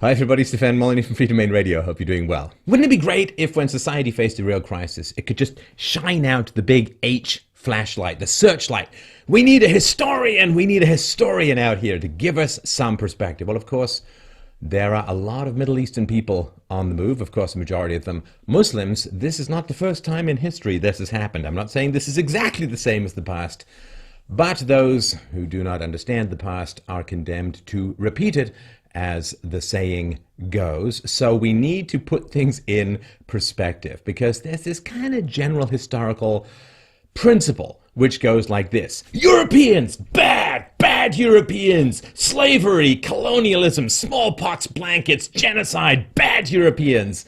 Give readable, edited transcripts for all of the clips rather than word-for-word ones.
Hi everybody, Stefan Molyneux from Free Domain Radio. Hope you're doing well. Wouldn't it be great if when society faced a real crisis, it could just shine out the big H flashlight, the searchlight? We need a historian out here to give us some perspective. Well, of course, there are a lot of Middle Eastern people on the move. Of course, the majority of them Muslims. This is not the first time in history this has happened. I'm not saying this is exactly the same as the past, but those who do not understand the past are condemned to repeat it, as the saying goes. So we need to put things in perspective, because there's this kind of general historical principle which goes like this: Europeans, bad Europeans, slavery, colonialism, smallpox blankets, genocide, bad Europeans.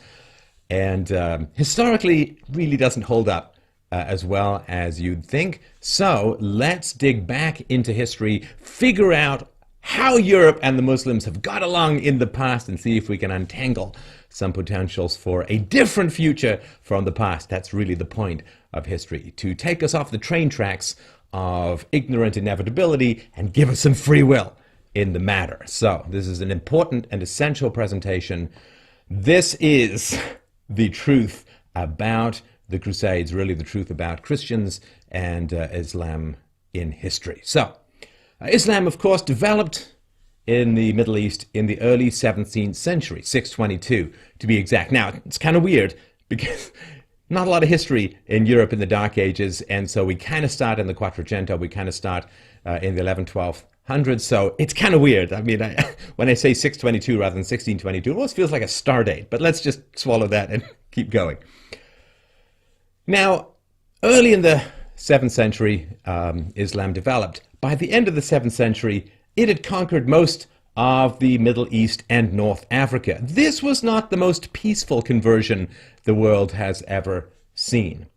And historically really doesn't hold up as well as you'd think. So let's dig back into history, figure out how Europe and the Muslims have got along in the past, and see if we can untangle some potentials for a different future from the past. That's really the point of history, to take us off the train tracks of ignorant inevitability and give us some free will in the matter. So this is an important and essential presentation. This is the truth about the Crusades, really the truth about Christians and Islam in history. So Islam, of course, developed in the Middle East in the early 17th century, 622 to be exact. Now, it's kind of weird because not a lot of history in Europe in the Dark Ages, and so we kind of start in the Quattrocento, we kind of start in the 1200s, so it's kind of weird. I mean, when I say 622 rather than 1622, it almost feels like a star date, but let's just swallow that and keep going. Now, early in the 7th century, Islam developed. By the end of the 7th century, it had conquered most of the Middle East and North Africa. This was not the most peaceful conversion the world has ever seen.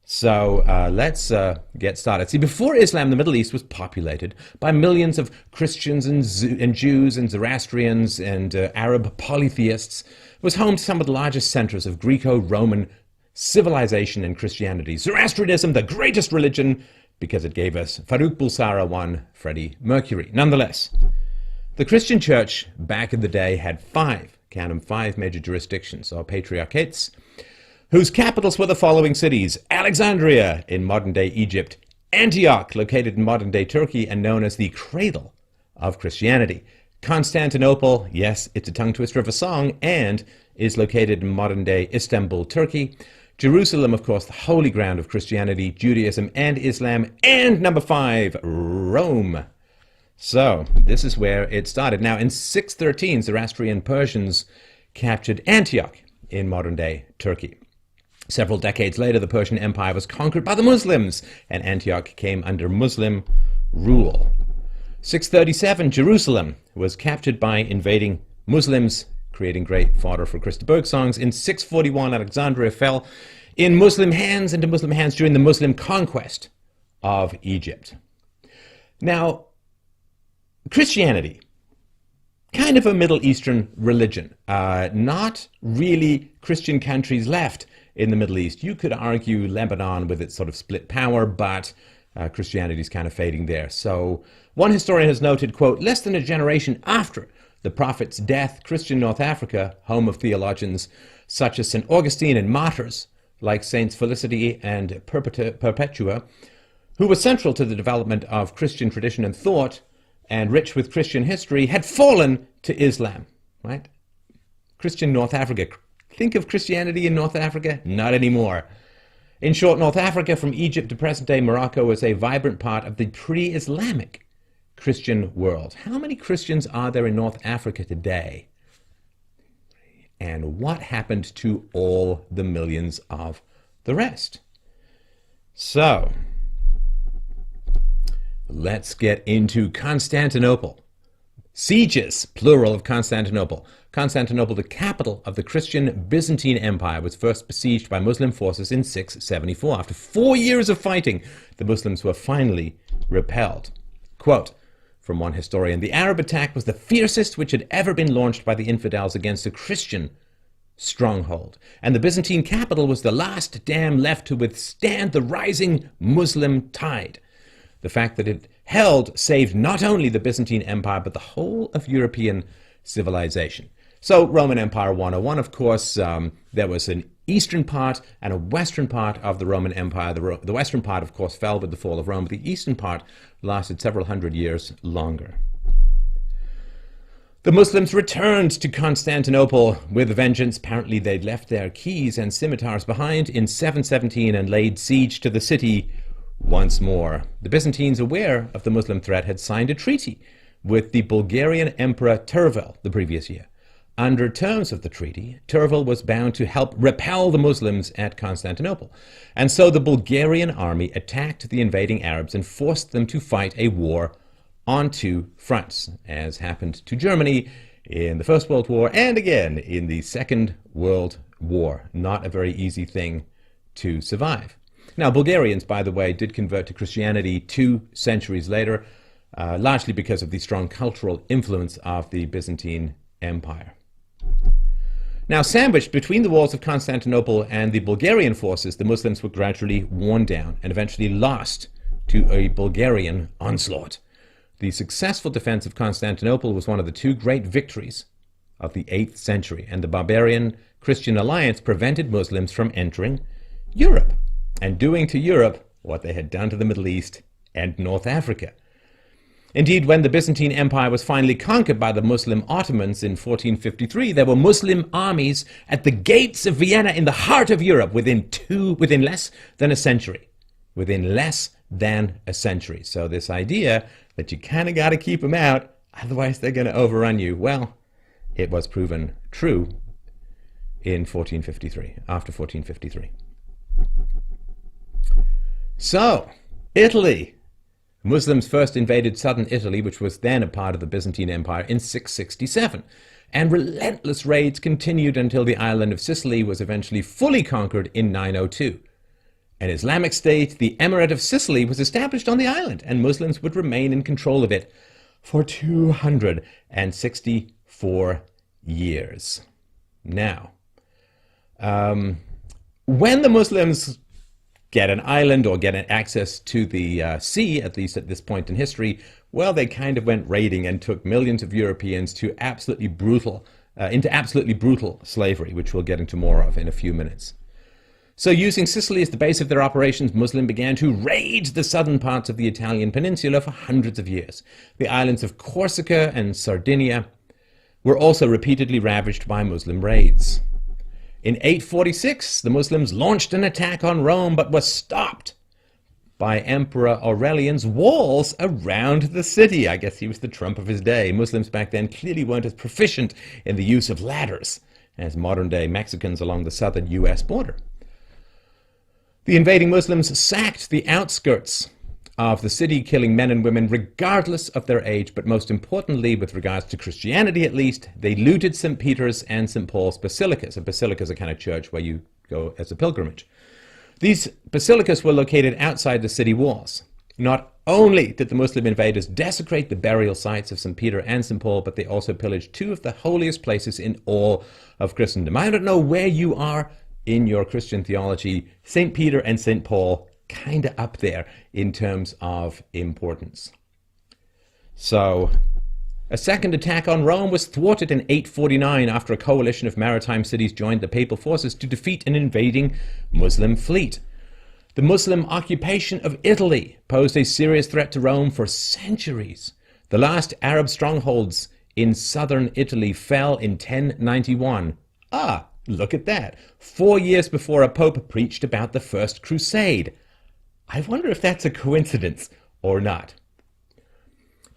So let's get started. See, before Islam, the Middle East was populated by millions of Christians and Jews and Zoroastrians and Arab polytheists. It was home to some of the largest centers of Greco-Roman civilization and Christianity. Zoroastrianism, the greatest religion, because it gave us Farouk Bulsara I, Freddie Mercury. Nonetheless, the Christian church back in the day had five major jurisdictions, or patriarchates, whose capitals were the following cities: Alexandria in modern-day Egypt, Antioch, located in modern-day Turkey and known as the cradle of Christianity, Constantinople, yes, it's a tongue twister of a song, and is located in modern-day Istanbul, Turkey, Jerusalem, of course, the holy ground of Christianity, Judaism, and Islam, and number 5, Rome. So this is where it started. Now, in 613, Zoroastrian Persians captured Antioch in modern-day Turkey. Several decades later, the Persian Empire was conquered by the Muslims, and Antioch came under Muslim rule. 637, Jerusalem was captured by invading Muslims, creating great fodder for Christa Berg songs. In 641, Alexandria fell in Muslim hands, into Muslim hands during the Muslim conquest of Egypt. Now, Christianity, kind of a Middle Eastern religion. Not really Christian countries left in the Middle East. You could argue Lebanon with its sort of split power, but Christianity is kind of fading there. So one historian has noted, quote, less than a generation after the Prophet's death, Christian North Africa, home of theologians such as St. Augustine and martyrs like Saints Felicity and Perpetua, who were central to the development of Christian tradition and thought and rich with Christian history, had fallen to Islam, right? Christian North Africa. Think of Christianity in North Africa? Not anymore. In short, North Africa, from Egypt to present-day Morocco, was a vibrant part of the pre-Islamic Christian world. How many Christians are there in North Africa today? And what happened to all the millions of the rest? So, let's get into Constantinople. Sieges, plural of Constantinople. Constantinople, the capital of the Christian Byzantine Empire, was first besieged by Muslim forces in 674. After 4 years of fighting, the Muslims were finally repelled. Quote from one historian, the Arab attack was the fiercest which had ever been launched by the infidels against a Christian stronghold, and the Byzantine capital was the last dam left to withstand the rising Muslim tide. The fact that it held saved not only the Byzantine Empire, but the whole of European civilization. So Roman Empire 101, of course, there was an eastern part and a western part of the Roman Empire. The western part, of course, fell with the fall of Rome, but the eastern part lasted several hundred years longer. The Muslims returned to Constantinople with a vengeance. Apparently they'd left their keys and scimitars behind in 717 and laid siege to the city once more. The Byzantines, aware of the Muslim threat, had signed a treaty with the Bulgarian Emperor Turvil the previous year. Under terms of the treaty, Turvil was bound to help repel the Muslims at Constantinople. And so the Bulgarian army attacked the invading Arabs and forced them to fight a war on two fronts, as happened to Germany in the First World War and again in the Second World War. Not a very easy thing to survive. Now, Bulgarians, by the way, did convert to Christianity 2 centuries later, largely because of the strong cultural influence of the Byzantine Empire. Now, sandwiched between the walls of Constantinople and the Bulgarian forces, the Muslims were gradually worn down and eventually lost to a Bulgarian onslaught. The successful defense of Constantinople was one of the two great victories of the 8th century, and the barbarian-Christian alliance prevented Muslims from entering Europe and doing to Europe what they had done to the Middle East and North Africa. Indeed, when the Byzantine Empire was finally conquered by the Muslim Ottomans in 1453, there were Muslim armies at the gates of Vienna in the heart of Europe within less than a century. Within less than a century. So this idea that you kind of got to keep them out, otherwise they're going to overrun you, well, it was proven true in 1453, after 1453. So, Italy. Muslims first invaded southern Italy, which was then a part of the Byzantine Empire, in 667. And relentless raids continued until the island of Sicily was eventually fully conquered in 902. An Islamic state, the Emirate of Sicily, was established on the island, and Muslims would remain in control of it for 264 years. Now, when the Muslims get an island or get an access to the sea, at least at this point in history, well, they kind of went raiding and took millions of Europeans to into absolutely brutal slavery, which we'll get into more of in a few minutes. So using Sicily as the base of their operations, Muslims began to raid the southern parts of the Italian peninsula for hundreds of years. The islands of Corsica and Sardinia were also repeatedly ravaged by Muslim raids. In 846, the Muslims launched an attack on Rome, but were stopped by Emperor Aurelian's walls around the city. I guess he was the Trump of his day. Muslims back then clearly weren't as proficient in the use of ladders as modern-day Mexicans along the southern U.S. border. The invading Muslims sacked the outskirts of the city, killing men and women regardless of their age, but most importantly, with regards to Christianity at least, they looted St. Peter's and St. Paul's basilicas. A basilica is a kind of church where you go as a pilgrimage. These basilicas were located outside the city walls. Not only did the Muslim invaders desecrate the burial sites of St. Peter and St. Paul, but they also pillaged two of the holiest places in all of Christendom. I don't know where you are in your Christian theology, St. Peter and St. Paul kind of up there in terms of importance. So, a second attack on Rome was thwarted in 849 after a coalition of maritime cities joined the papal forces to defeat an invading Muslim fleet. The Muslim occupation of Italy posed a serious threat to Rome for centuries. The last Arab strongholds in southern Italy fell in 1091. Look at that. 4 years before a pope preached about the First Crusade. I wonder if that's a coincidence or not.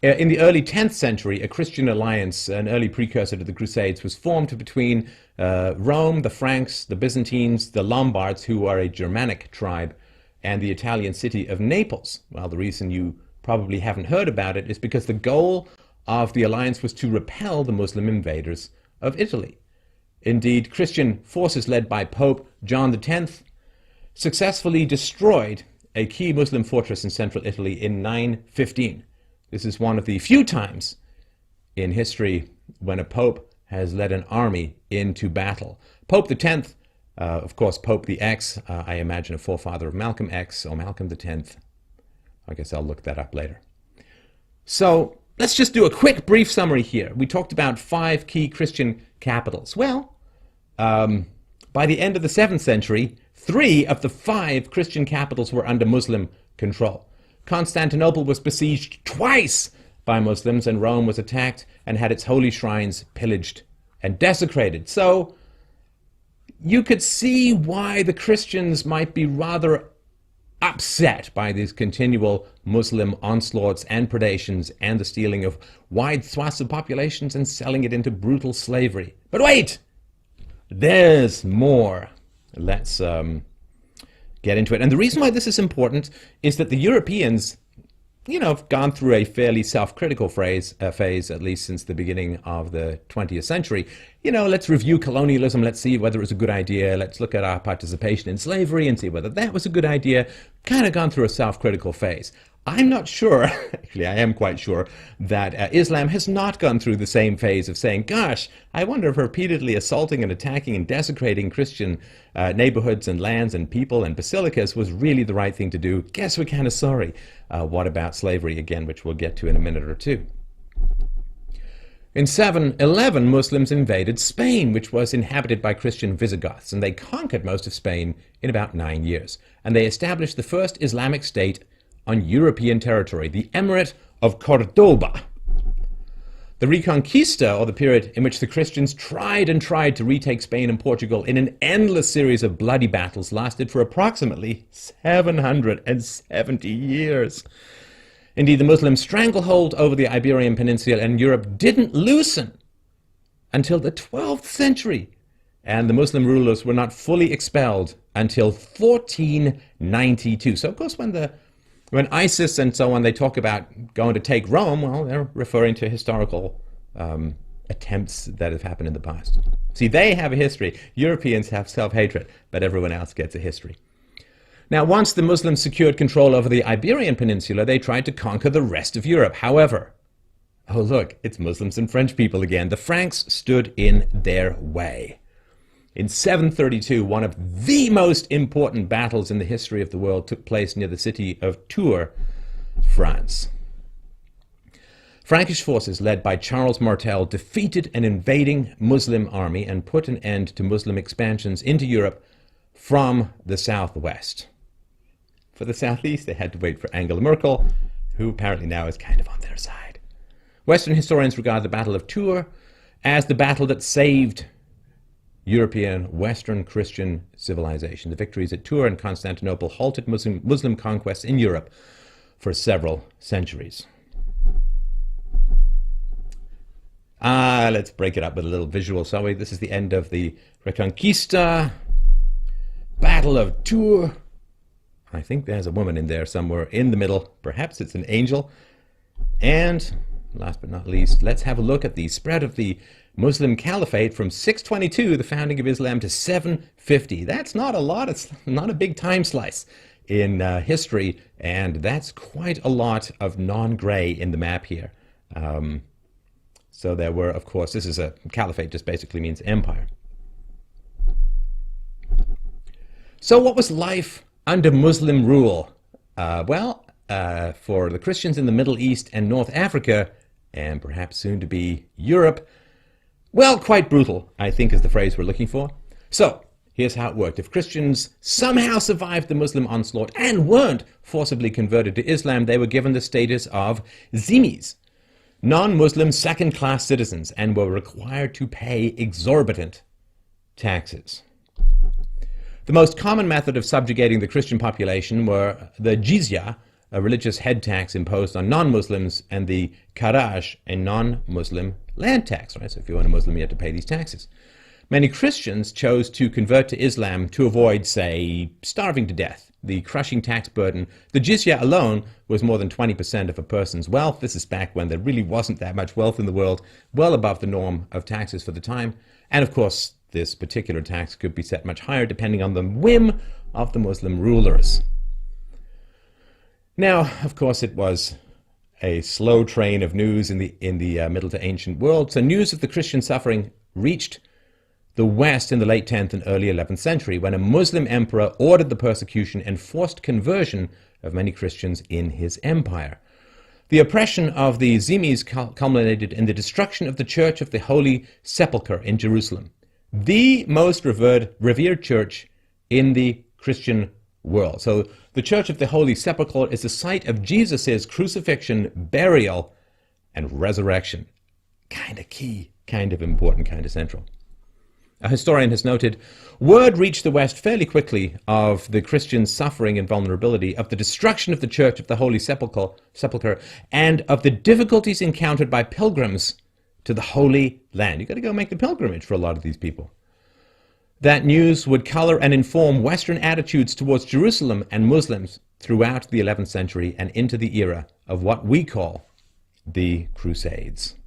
In the early 10th century, a Christian alliance, an early precursor to the Crusades, was formed between Rome, the Franks, the Byzantines, the Lombards, who are a Germanic tribe, and the Italian city of Naples. Well, the reason you probably haven't heard about it is because the goal of the alliance was to repel the Muslim invaders of Italy. Indeed, Christian forces led by Pope John X successfully destroyed a key Muslim fortress in central Italy in 915. This is one of the few times in history when a pope has led an army into battle. Pope X, of course, Pope the X, I imagine a forefather of Malcolm X or Malcolm X. I guess I'll look that up later. So, let's just do a quick brief summary here. We talked about 5 key Christian capitals. Well, by the end of the 7th century, 3 of the 5 Christian capitals were under Muslim control. Constantinople was besieged twice by Muslims, and Rome was attacked and had its holy shrines pillaged and desecrated. So you could see why the Christians might be rather upset by these continual Muslim onslaughts and predations and the stealing of wide swaths of populations and selling it into brutal slavery. But wait! There's more. Let's get into it. And the reason why this is important is that the Europeans, have gone through a fairly self-critical phase, at least since the beginning of the 20th century. Let's review colonialism. Let's see whether it was a good idea. Let's look at our participation in slavery and see whether that was a good idea. Kind of gone through a self-critical phase. I'm not sure, actually I am quite sure, that Islam has not gone through the same phase of saying, gosh, I wonder if repeatedly assaulting and attacking and desecrating Christian neighborhoods and lands and people and basilicas was really the right thing to do. Guess we're kind of sorry. What about slavery again, which we'll get to in a minute or two. In 711, Muslims invaded Spain, which was inhabited by Christian Visigoths, and they conquered most of Spain in about 9 years. And they established the first Islamic state on European territory, the Emirate of Cordoba. The Reconquista, or the period in which the Christians tried to retake Spain and Portugal in an endless series of bloody battles, lasted for approximately 770 years. Indeed, the Muslim stranglehold over the Iberian Peninsula and Europe didn't loosen until the 12th century, and the Muslim rulers were not fully expelled until 1492. So, of course, when ISIS and so on, they talk about going to take Rome, well, they're referring to historical attempts that have happened in the past. See, they have a history. Europeans have self-hatred, but everyone else gets a history. Now, once the Muslims secured control over the Iberian Peninsula, they tried to conquer the rest of Europe. However, oh look, it's Muslims and French people again. The Franks stood in their way. In 732, one of the most important battles in the history of the world took place near the city of Tours, France. Frankish forces led by Charles Martel defeated an invading Muslim army and put an end to Muslim expansions into Europe from the southwest. For the southeast, they had to wait for Angela Merkel, who apparently now is kind of on their side. Western historians regard the Battle of Tours as the battle that saved European Western Christian civilization. The victories at Tours and Constantinople halted Muslim conquests in Europe for several centuries. Let's break it up with a little visual, shall we? This is the end of the Reconquista, Battle of Tours. I think there's a woman in there somewhere in the middle. Perhaps it's an angel. And last but not least, let's have a look at the spread of the Muslim Caliphate from 622, the founding of Islam, to 750. That's not a lot. It's not a big time slice in history, and that's quite a lot of non-gray in the map here. So there were, of course, this is a caliphate, just basically means empire. So what was life under Muslim rule? For the Christians in the Middle East and North Africa, and perhaps soon to be Europe, well, quite brutal, I think is the phrase we're looking for. So, here's how it worked. If Christians somehow survived the Muslim onslaught and weren't forcibly converted to Islam, they were given the status of zimmis, non-Muslim second-class citizens, and were required to pay exorbitant taxes. The most common method of subjugating the Christian population were the jizya, a religious head tax imposed on non-Muslims, and the kharaj, a non-Muslim land tax. Right? So if you weren't a Muslim, you had to pay these taxes. Many Christians chose to convert to Islam to avoid, say, starving to death. The crushing tax burden, the jizya alone, was more than 20% of a person's wealth. This is back when there really wasn't that much wealth in the world, well above the norm of taxes for the time. And of course, this particular tax could be set much higher depending on the whim of the Muslim rulers. Now, of course, it was a slow train of news in the Middle to Ancient world. So news of the Christian suffering reached the West in the late 10th and early 11th century, when a Muslim emperor ordered the persecution and forced conversion of many Christians in his empire. The oppression of the Zimis culminated in the destruction of the Church of the Holy Sepulchre in Jerusalem, the most revered church in the Christian world. So the Church of the Holy Sepulchre is the site of Jesus' crucifixion, burial, and resurrection. Kind of key, kind of important, kind of central. A historian has noted, word reached the West fairly quickly of the Christians' suffering and vulnerability, of the destruction of the Church of the Holy Sepulchre, and of the difficulties encountered by pilgrims to the Holy Land. You've got to go make the pilgrimage for a lot of these people. That news would color and inform Western attitudes towards Jerusalem and Muslims throughout the 11th century and into the era of what we call the Crusades.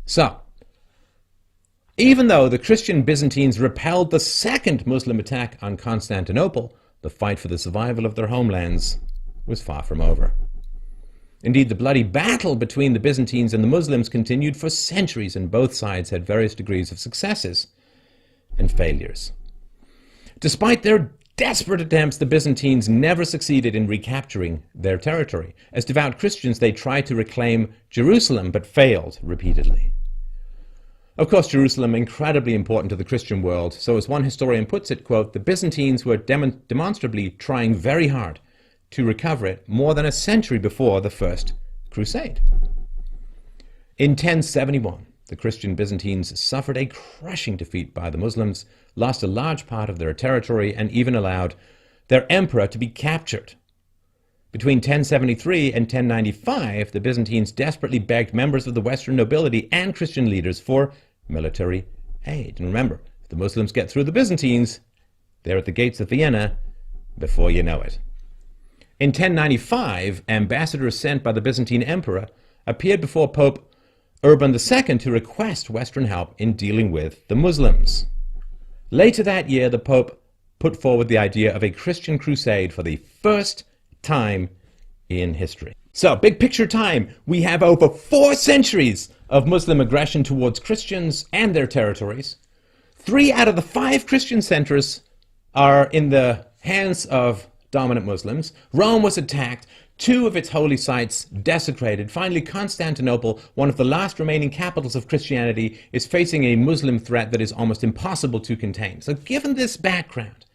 So, even though the Christian Byzantines repelled the second Muslim attack on Constantinople, the fight for the survival of their homelands was far from over. Indeed, the bloody battle between the Byzantines and the Muslims continued for centuries, and both sides had various degrees of successes and failures. Despite their desperate attempts, the Byzantines never succeeded in recapturing their territory. As devout Christians, they tried to reclaim Jerusalem, but failed repeatedly. Of course, Jerusalem, incredibly important to the Christian world, so as one historian puts it, quote, the Byzantines were demonstrably trying very hard to recover it more than a century before the First Crusade. In 1071, the Christian Byzantines suffered a crushing defeat by the Muslims, lost a large part of their territory, and even allowed their emperor to be captured. Between 1073 and 1095, the Byzantines desperately begged members of the Western nobility and Christian leaders for military aid. And remember, if the Muslims get through the Byzantines, they're at the gates of Vienna before you know it. In 1095, ambassadors sent by the Byzantine emperor appeared before Pope Urban II to request Western help in dealing with the Muslims. Later that year, the Pope put forward the idea of a Christian crusade for the first time in history. So, big picture time, we have over 4 centuries of Muslim aggression towards Christians and their territories. 3 out of the 5 Christian centers are in the hands of dominant Muslims. Rome was attacked, 2 of its holy sites desecrated. Finally, Constantinople, one of the last remaining capitals of Christianity, is facing a Muslim threat that is almost impossible to contain. So given this background,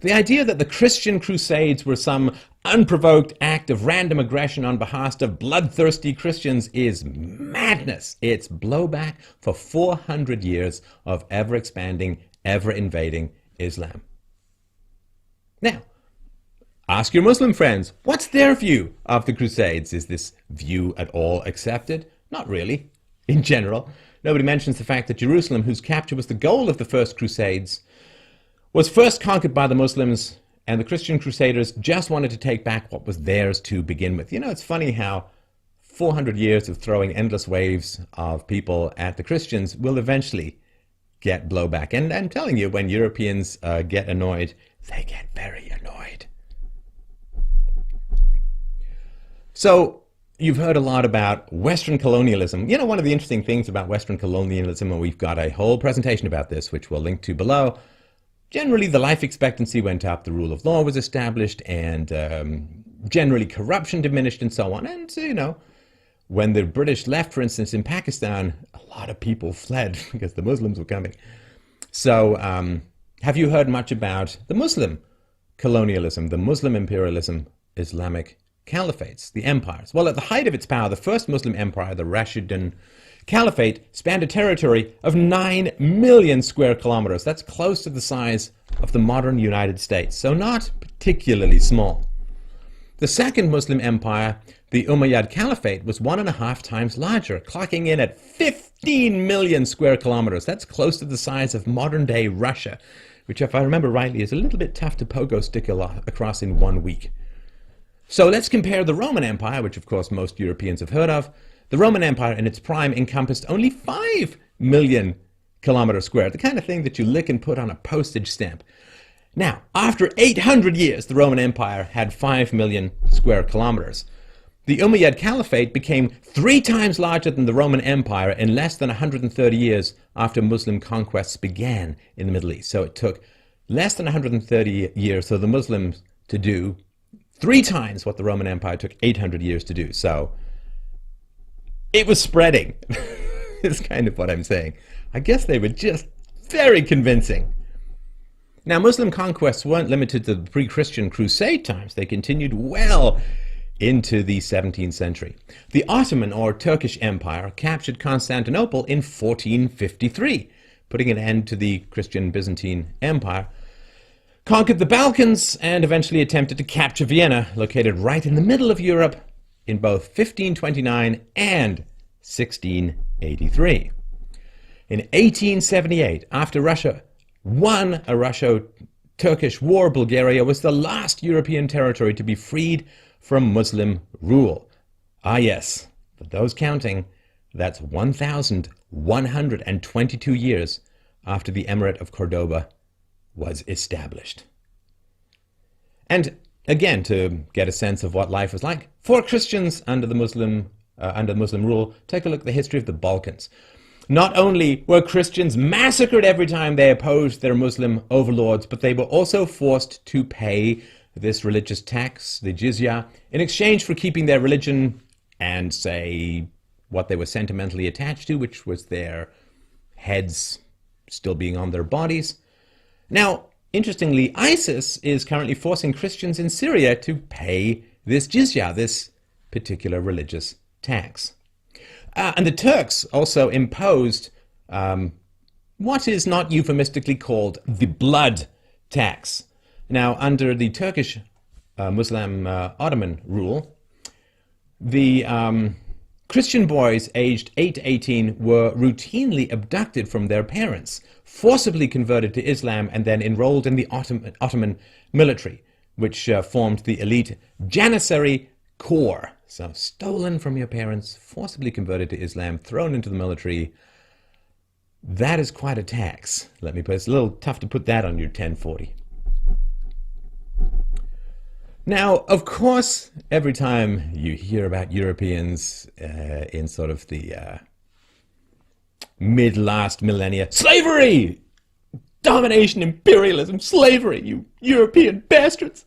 the idea that the Christian Crusades were some unprovoked act of random aggression on behalf of bloodthirsty Christians is madness. It's blowback for 400 years of ever-expanding, ever-invading Islam. Now, ask your Muslim friends, what's their view of the Crusades? Is this view at all accepted? Not really. In general, nobody mentions the fact that Jerusalem, whose capture was the goal of the First Crusades, was first conquered by the Muslims, and the Christian Crusaders just wanted to take back what was theirs to begin with. You know, it's funny how 400 years of throwing endless waves of people at the Christians will eventually get blowback. And I'm telling you, when Europeans get annoyed, they get very annoyed. So, you've heard a lot about Western colonialism. You know, one of the interesting things about Western colonialism, and we've got a whole presentation about this, which we'll link to below. Generally, the life expectancy went up, the rule of law was established, and generally corruption diminished and so on. And, you know, when the British left, for instance, in Pakistan, a lot of people fled because the Muslims were coming. So, have you heard much about the Muslim colonialism, the Muslim imperialism, Islamic caliphates, the empires? Well, at the height of its power, the first Muslim empire, the Rashidun Caliphate, spanned a territory of 9 million square kilometers. That's close to the size of the modern United States, so not particularly small. The second Muslim empire, the Umayyad Caliphate, was 1.5 times larger, clocking in at 15 million square kilometers. That's close to the size of modern-day Russia, which, if I remember rightly, is a little bit tough to pogo stick across in 1 week. So let's compare the Roman Empire, which of course most Europeans have heard of. The Roman Empire in its prime encompassed only 5 million kilometers square, the kind of thing that you lick and put on a postage stamp. Now, after 800 years, the Roman Empire had 5 million square kilometers. The Umayyad Caliphate became 3 times larger than the Roman Empire in less than 130 years after Muslim conquests began in the Middle East. So it took less than 130 years for the Muslims to do 3 times what the Roman Empire took 800 years to do. So it was spreading. Is kind of what I'm saying. I guess they were just very convincing. Now, Muslim conquests weren't limited to the pre-Christian Crusade times. They continued well into the 17th century. The Ottoman or Turkish Empire captured Constantinople in 1453, putting an end to the Christian Byzantine Empire, conquered the Balkans, and eventually attempted to capture Vienna, located right in the middle of Europe, in both 1529 and 1683. In 1878, after Russia won a Russo-Turkish war, Bulgaria was the last European territory to be freed from Muslim rule. Ah yes, for those counting, that's 1,122 years after the Emirate of Cordoba was established. And again, to get a sense of what life was like for Christians under Muslim rule, take a look at the history of the Balkans. Not only were Christians massacred every time they opposed their Muslim overlords, but they were also forced to pay this religious tax, the jizya, in exchange for keeping their religion and, say, what they were sentimentally attached to, which was their heads still being on their bodies. Now, interestingly, ISIS is currently forcing Christians in Syria to pay this jizya, this particular religious tax. And the Turks also imposed what is not euphemistically called the blood tax. Now, under the Turkish Muslim Ottoman rule, the Christian boys aged 8 to 18 were routinely abducted from their parents, forcibly converted to Islam, and then enrolled in the Ottoman military, which formed the elite Janissary Corps. So stolen from your parents, forcibly converted to Islam, thrown into the military. That is quite a tax. Let me put it. It's a little tough to put that on your 1040. Now, of course, every time you hear about Europeans in sort of the mid-last millennia, slavery, domination, imperialism, slavery, you European bastards.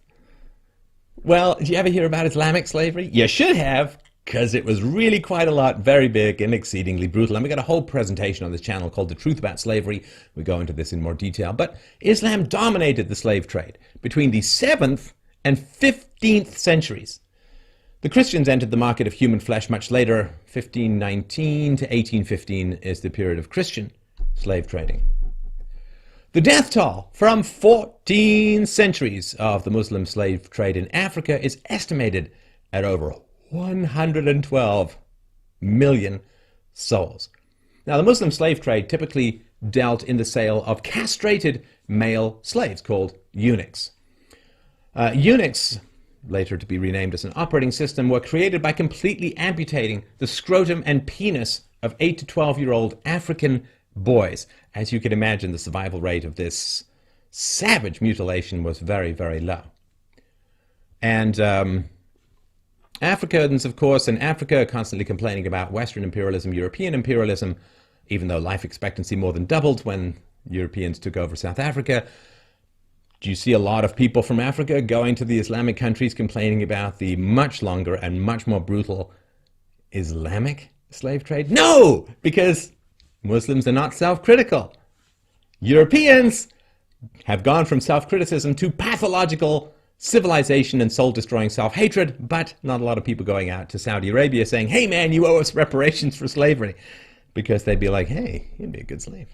Well, did you ever hear about Islamic slavery? You should have, because it was really quite a lot, very big and exceedingly brutal. And we got a whole presentation on this channel called The Truth About Slavery. We go into this in more detail. But Islam dominated the slave trade between the 7th and 15th centuries. The Christians entered the market of human flesh much later. 1519 to 1815 is the period of Christian slave trading. The death toll from 14 centuries of the Muslim slave trade in Africa is estimated at over 112 million souls. Now, the Muslim slave trade typically dealt in the sale of castrated male slaves called eunuchs. Eunuchs, later to be renamed as an operating system, were created by completely amputating the scrotum and penis of 8 to 12-year-old African boys. As you can imagine, the survival rate of this savage mutilation was very, very low. And Africans, of course, in Africa are constantly complaining about Western imperialism, European imperialism, even though life expectancy more than doubled when Europeans took over South Africa. Do you see a lot of people from Africa going to the Islamic countries complaining about the much longer and much more brutal Islamic slave trade? No, because Muslims are not self-critical. Europeans have gone from self-criticism to pathological civilization and soul-destroying self-hatred, but not a lot of people going out to Saudi Arabia saying, hey man, you owe us reparations for slavery, because they'd be like, hey, you'd be a good slave.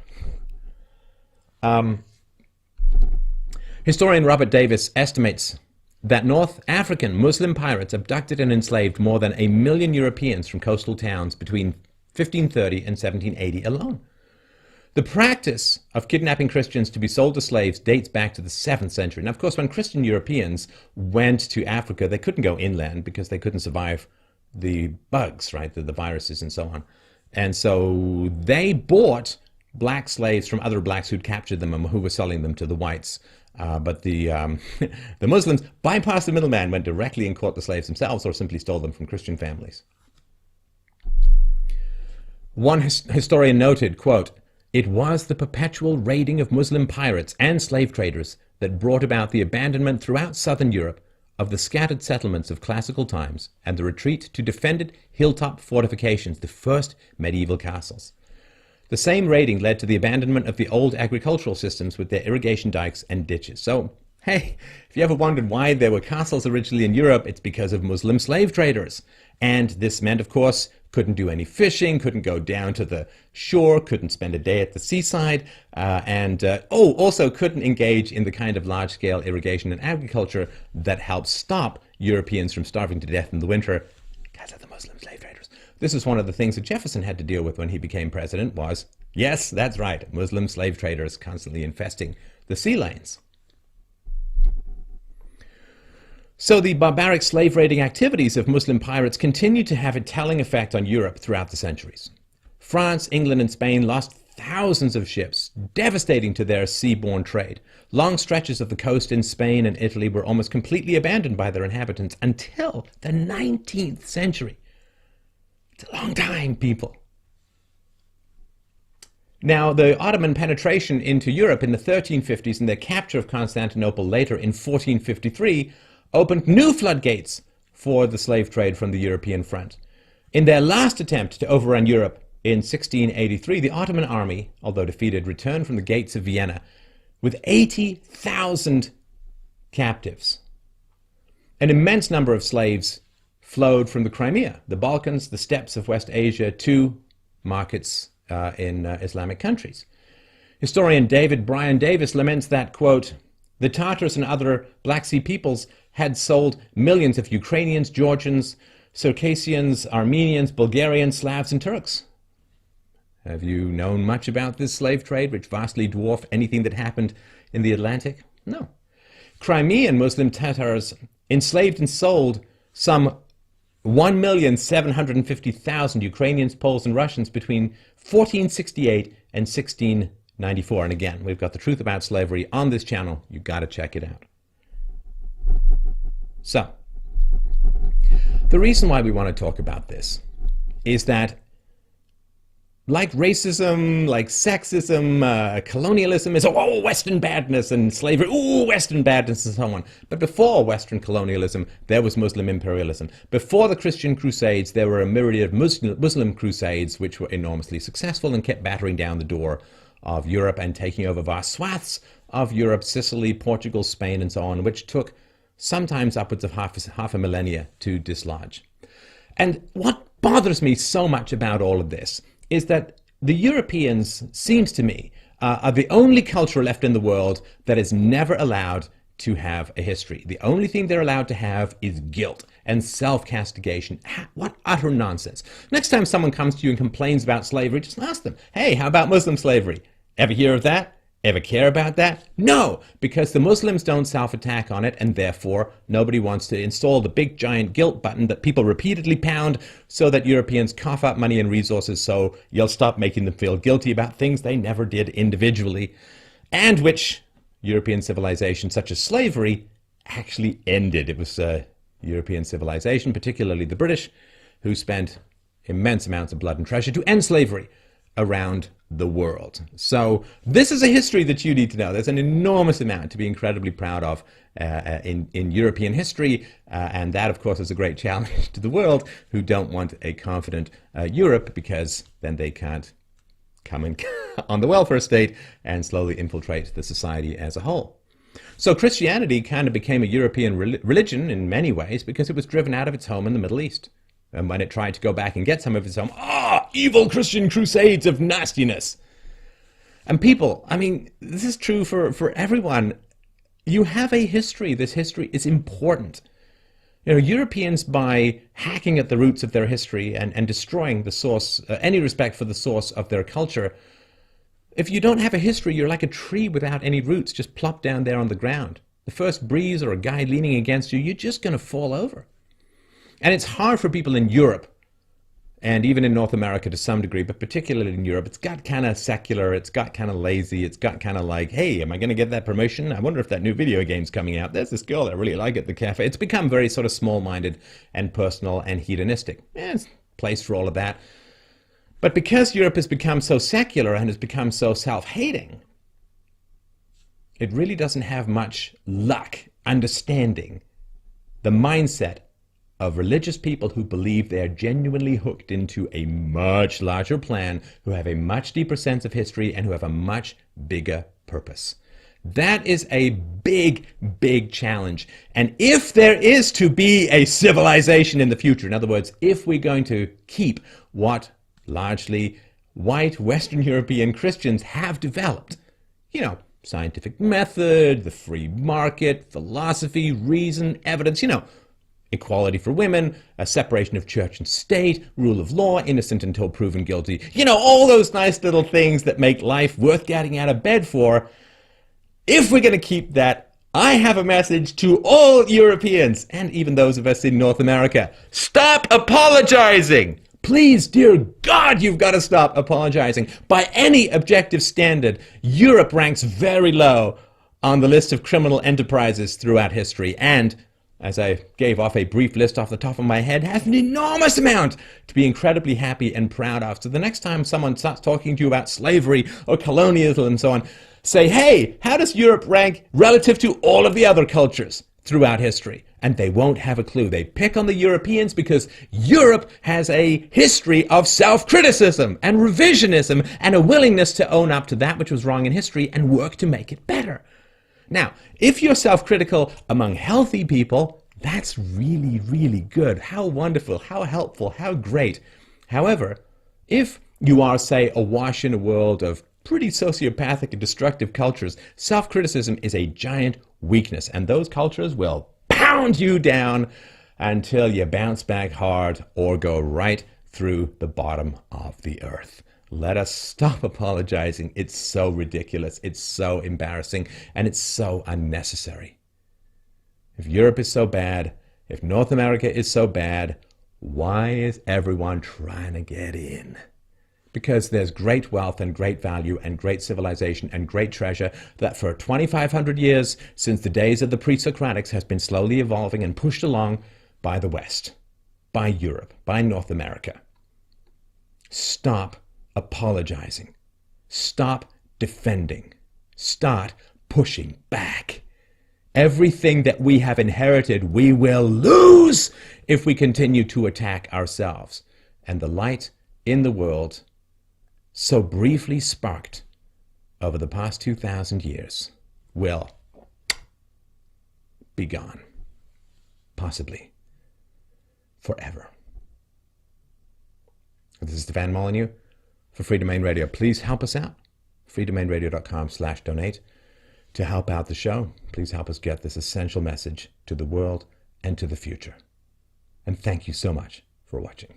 Historian Robert Davis estimates that North African Muslim pirates abducted and enslaved more than 1 million Europeans from coastal towns between 1530 and 1780 alone. The practice of kidnapping Christians to be sold to slaves dates back to the 7th century. Now, of course, when Christian Europeans went to Africa, they couldn't go inland because they couldn't survive the bugs, right, the viruses and so on. And so they bought black slaves from other blacks who'd captured them and who were selling them to the whites. But the the Muslims bypassed the middleman, went directly and caught the slaves themselves or simply stole them from Christian families. One historian noted, quote, "It was the perpetual raiding of Muslim pirates and slave traders that brought about the abandonment throughout southern Europe of the scattered settlements of classical times and the retreat to defended hilltop fortifications, the first medieval castles. The same raiding led to the abandonment of the old agricultural systems with their irrigation dikes and ditches. So, hey, if you ever wondered why there were castles originally in Europe, it's because of Muslim slave traders. And this meant, of course, couldn't do any fishing, couldn't go down to the shore, couldn't spend a day at the seaside, also couldn't engage in the kind of large-scale irrigation and agriculture that helped stop Europeans from starving to death in the winter because of the Muslim slave traders. This is one of the things that Jefferson had to deal with when he became president was, yes, that's right, Muslim slave traders constantly infesting the sea lanes. So the barbaric slave raiding activities of Muslim pirates continued to have a telling effect on Europe throughout the centuries. France, England, and Spain lost thousands of ships, devastating to their seaborne trade. Long stretches of the coast in Spain and Italy were almost completely abandoned by their inhabitants until the 19th century. It's a long time, people. Now, the Ottoman penetration into Europe in the 1350s and their capture of Constantinople later in 1453 opened new floodgates for the slave trade from the European front. In their last attempt to overrun Europe in 1683, the Ottoman army, although defeated, returned from the gates of Vienna with 80,000 captives. An immense number of slaves flowed from the Crimea, the Balkans, the steppes of West Asia to markets in Islamic countries. Historian David Bryan Davis laments that, quote, the Tatars and other Black Sea peoples had sold millions of Ukrainians, Georgians, Circassians, Armenians, Bulgarians, Slavs, and Turks. Have you known much about this slave trade, which vastly dwarfed anything that happened in the Atlantic? No. Crimean Muslim Tatars enslaved and sold some 1,750,000 Ukrainians, Poles, and Russians between 1468 and 1694. And again, we've got the truth about slavery on this channel. You've got to check it out. So, the reason why we want to talk about this is that like racism, like sexism, colonialism is, oh, Western badness, and slavery, oh, Western badness, and so on. But before Western colonialism, there was Muslim imperialism. Before the Christian Crusades, there were a myriad of Muslim crusades which were enormously successful and kept battering down the door of Europe and taking over vast swaths of Europe, Sicily, Portugal, Spain, and so on, which took sometimes upwards of half a millennia to dislodge. And what bothers me so much about all of this is that the Europeans, seems to me, are the only culture left in the world that is never allowed to have a history. The only thing they're allowed to have is guilt and self-castigation. What utter nonsense. Next time someone comes to you and complains about slavery, just ask them, hey, how about Muslim slavery? Ever hear of that? Ever care about that? No, because the Muslims don't self-attack on it, and therefore nobody wants to install the big giant guilt button that people repeatedly pound so that Europeans cough up money and resources so you'll stop making them feel guilty about things they never did individually, and which European civilization, such as slavery, actually ended. It was European civilization, particularly the British, who spent immense amounts of blood and treasure to end slavery around the world. So this is a history that you need to know. There's an enormous amount to be incredibly proud of in European history, and that, of course, is a great challenge to the world, who don't want a confident Europe, because then they can't come in on the welfare state and slowly infiltrate the society as a whole. So Christianity kind of became a European religion in many ways because it was driven out of its home in the Middle East. And when it tried to go back and get some of its own, evil Christian crusades of nastiness. And people, I mean, this is true for everyone. You have a history. This history is important. You know, Europeans, by hacking at the roots of their history and destroying the source, any respect for the source of their culture, if you don't have a history, you're like a tree without any roots, just plopped down there on the ground. The first breeze or a guy leaning against you, you're just going to fall over. And it's hard for people in Europe, and even in North America to some degree, but particularly in Europe, it's got kind of secular, it's got kind of lazy, it's got kind of like, hey, am I going to get that promotion? I wonder if that new video game's coming out. There's this girl I really like at the cafe. It's become very sort of small-minded and personal and hedonistic. There's a place for all of that. But because Europe has become so secular and has become so self-hating, it really doesn't have much luck understanding the mindset of religious people who believe they are genuinely hooked into a much larger plan, who have a much deeper sense of history, and who have a much bigger purpose. That is a big, big challenge. And if there is to be a civilization in the future, in other words, if we're going to keep what largely white Western European Christians have developed, scientific method, the free market, philosophy, reason, evidence, equality for women, a separation of church and state, rule of law, innocent until proven guilty, all those nice little things that make life worth getting out of bed for. If we're going to keep that, I have a message to all Europeans, and even those of us in North America. Stop apologizing! Please, dear God, you've got to stop apologizing. By any objective standard, Europe ranks very low on the list of criminal enterprises throughout history, and, as I gave off a brief list off the top of my head, has an enormous amount to be incredibly happy and proud of. So the next time someone starts talking to you about slavery or colonialism and so on, say, hey, how does Europe rank relative to all of the other cultures throughout history? And they won't have a clue. They pick on the Europeans because Europe has a history of self-criticism and revisionism and a willingness to own up to that which was wrong in history and work to make it better. Now, if you're self-critical among healthy people, that's really, really good. How wonderful, how helpful, how great. However, if you are, say, awash in a world of pretty sociopathic and destructive cultures, self-criticism is a giant weakness, and those cultures will pound you down until you bounce back hard or go right through the bottom of the earth. Let us stop apologizing. It's so ridiculous, it's so embarrassing, and it's so unnecessary. If Europe is so bad, if North America is so bad, why is everyone trying to get in? Because there's great wealth and great value and great civilization and great treasure that for 2,500 years, since the days of the pre-Socratics, has been slowly evolving and pushed along by the West, by Europe, by North America. Stop apologizing. Stop defending. Start pushing back. Everything that we have inherited, we will lose if we continue to attack ourselves. And the light in the world, so briefly sparked over the past 2,000 years, will be gone. Possibly forever. This is Stefan Molyneux for Free Domain Radio. Please help us out. freedomainradio.com/donate to help out the show. Please help us get this essential message to the world and to the future. And thank you so much for watching.